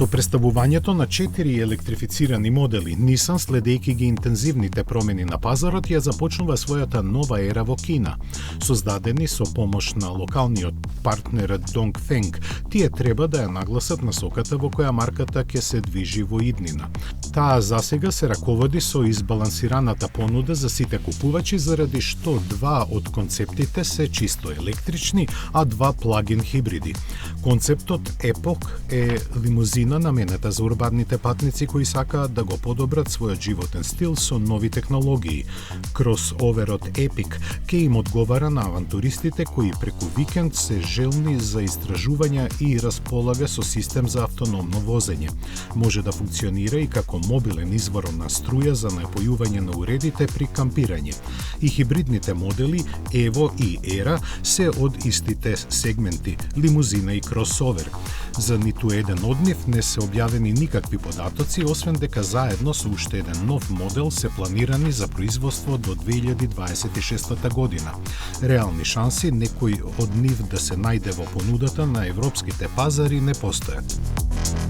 Со представувањето на 4 електрифицирани модели, Nissan, следејќи ги интензивните промени на пазарот, ја започнува својата нова ера во Кина. Создадени со помош на локалниот партнер Dongfeng, тие треба да ја нагласат насоката во која марката ќе се движи во иднина. Таа засега се раководи со избалансираната понуда за сите купувачи, заради што 2 од концептите се чисто електрични, а 2 плагин хибриди. Концептот Epoch е лимузина наменета за урбаните патници кои сакаат да го подобрат својот животен стил со нови технологии. Кросоверот Epic ќе им одговара на авантуристите кои преку викенд се желни за истражувања и располага со систем за автономно возење. Може да функционира и како мобилен извор на струја за напојување на уредите при кампирање. И хибридните модели Evo и Era се од истите сегменти – лимузина и кросовер. За ниту еден од нив не се објавени никакви податоци, освен дека заедно со уште еден нов модел се планирани за производство до 2026 година. Реални шанси некој од нив да се најде во понудата на европските пазари не постојат.